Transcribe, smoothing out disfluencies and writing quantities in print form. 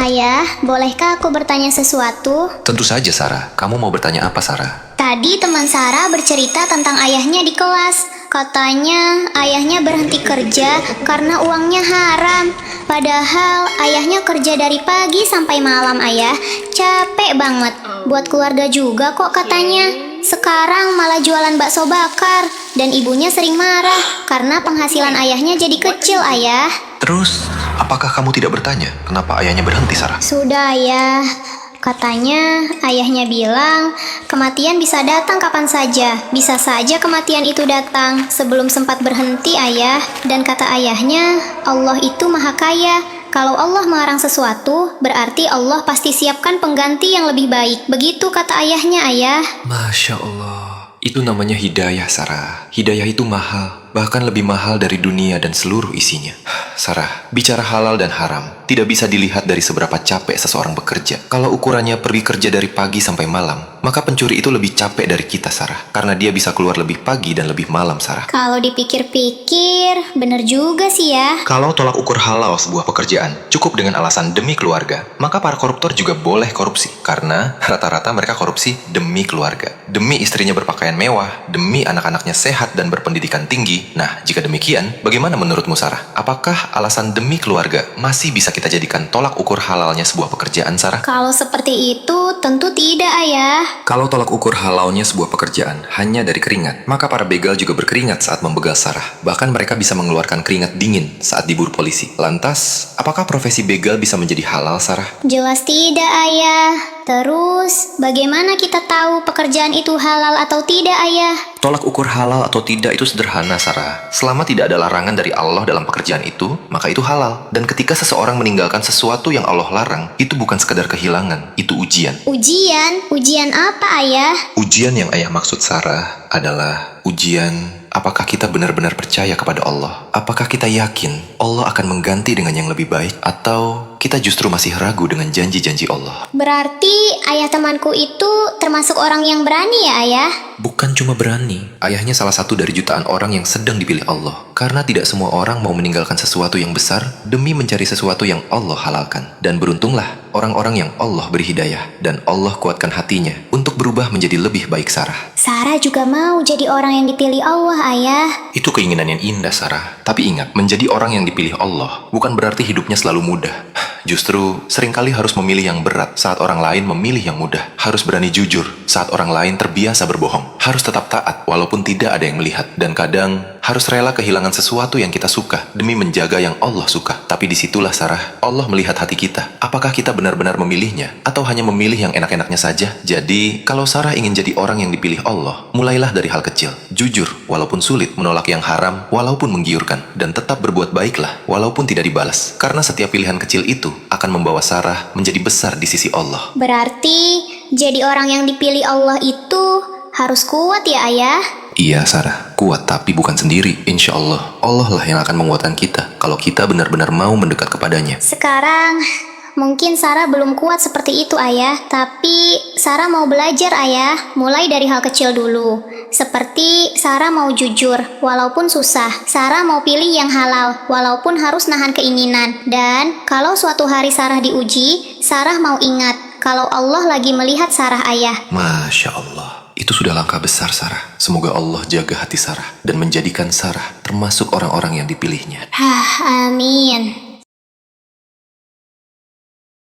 Ayah, bolehkah aku bertanya sesuatu? Tentu saja, Sarah. Kamu mau bertanya apa, Sarah? Tadi teman Sarah bercerita tentang ayahnya di kelas. Katanya ayahnya berhenti kerja karena uangnya haram. Padahal ayahnya kerja dari pagi sampai malam, ayah. Capek banget. Buat keluarga juga kok katanya. Sekarang malah jualan bakso bakar. Dan ibunya sering marah karena penghasilan ayahnya jadi kecil, ayah. Terus, apakah kamu tidak bertanya kenapa ayahnya berhenti, Sarah? Sudah, ayah. Katanya ayahnya bilang kematian bisa datang kapan saja. Bisa saja kematian itu datang sebelum sempat berhenti, ayah. Dan kata ayahnya, Allah itu maha kaya. Kalau Allah melarang sesuatu, berarti Allah pasti siapkan pengganti yang lebih baik. Begitu kata ayahnya, ayah. Masya Allah. Itu namanya hidayah, Sarah. Hidayah itu mahal. Bahkan lebih mahal dari dunia dan seluruh isinya. Sarah, bicara halal dan haram tidak bisa dilihat dari seberapa capek seseorang bekerja. Kalau ukurannya pergi kerja dari pagi sampai malam, maka pencuri itu lebih capek dari kita, Sarah. Karena dia bisa keluar lebih pagi dan lebih malam, Sarah. Kalau dipikir-pikir, bener juga sih ya. Kalau tolak ukur halal sebuah pekerjaan cukup dengan alasan demi keluarga, maka para koruptor juga boleh korupsi. Karena rata-rata mereka korupsi demi keluarga. Demi istrinya berpakaian mewah, demi anak-anaknya sehat dan berpendidikan tinggi. Nah, jika demikian, bagaimana menurutmu, Sarah? Apakah alasan demi keluarga masih bisa kita jadikan tolak ukur halalnya sebuah pekerjaan, Sarah? Kalau seperti itu, tentu tidak, ayah. Kalau tolak ukur halalnya sebuah pekerjaan hanya dari keringat, maka para begal juga berkeringat saat membegal, Sarah. Bahkan mereka bisa mengeluarkan keringat dingin saat diburu polisi. Lantas, apakah profesi begal bisa menjadi halal, Sarah? Jelas tidak, ayah. Terus, bagaimana kita tahu pekerjaan itu halal atau tidak, ayah? Tolak ukur halal atau tidak itu sederhana, Sarah. Selama tidak ada larangan dari Allah dalam pekerjaan itu, maka itu halal. Dan ketika seseorang meninggalkan sesuatu yang Allah larang, itu bukan sekadar kehilangan, itu ujian. Ujian? Ujian apa, ayah? Ujian yang ayah maksud, Sarah, adalah ujian apakah kita benar-benar percaya kepada Allah. Apakah kita yakin Allah akan mengganti dengan yang lebih baik, atau kita justru masih ragu dengan janji-janji Allah. Berarti ayah temanku itu termasuk orang yang berani ya, ayah? Bukan cuma berani, ayahnya salah satu dari jutaan orang yang sedang dipilih Allah. Karena tidak semua orang mau meninggalkan sesuatu yang besar demi mencari sesuatu yang Allah halalkan. Dan beruntunglah orang-orang yang Allah beri hidayah dan Allah kuatkan hatinya untuk berubah menjadi lebih baik, Sarah. Sarah juga mau jadi orang yang dipilih Allah, ayah. Itu keinginan yang indah, Sarah. Tapi ingat, menjadi orang yang dipilih Allah bukan berarti hidupnya selalu mudah. Justru, seringkali harus memilih yang berat saat orang lain memilih yang mudah. Harus berani jujur saat orang lain terbiasa berbohong. Harus tetap taat walaupun tidak ada yang melihat. Dan kadang, harus rela kehilangan sesuatu yang kita suka demi menjaga yang Allah suka. Tapi disitulah, Sarah, Allah melihat hati kita. Apakah kita benar-benar memilihnya atau hanya memilih yang enak-enaknya saja? Jadi, kalau Sarah ingin jadi orang yang dipilih Allah, mulailah dari hal kecil. Jujur, walaupun sulit, menolak yang haram, walaupun menggiurkan. Dan tetap berbuat baiklah, walaupun tidak dibalas. Karena setiap pilihan kecil itu akan membawa Sarah menjadi besar di sisi Allah. Berarti, jadi orang yang dipilih Allah itu harus kuat ya, ayah? Iya, Sarah, kuat tapi bukan sendiri. Insya Allah, Allah lah yang akan menguatkan kita kalau kita benar-benar mau mendekat kepadanya. Sekarang, mungkin Sarah belum kuat seperti itu, ayah. Tapi Sarah mau belajar, ayah. Mulai dari hal kecil dulu. Seperti Sarah mau jujur, walaupun susah. Sarah mau pilih yang halal, walaupun harus nahan keinginan. Dan kalau suatu hari Sarah diuji, Sarah mau ingat kalau Allah lagi melihat Sarah, ayah. Masya Allah. Itu sudah langkah besar, Sarah. Semoga Allah jaga hati Sarah dan menjadikan Sarah termasuk orang-orang yang dipilihnya. Amin.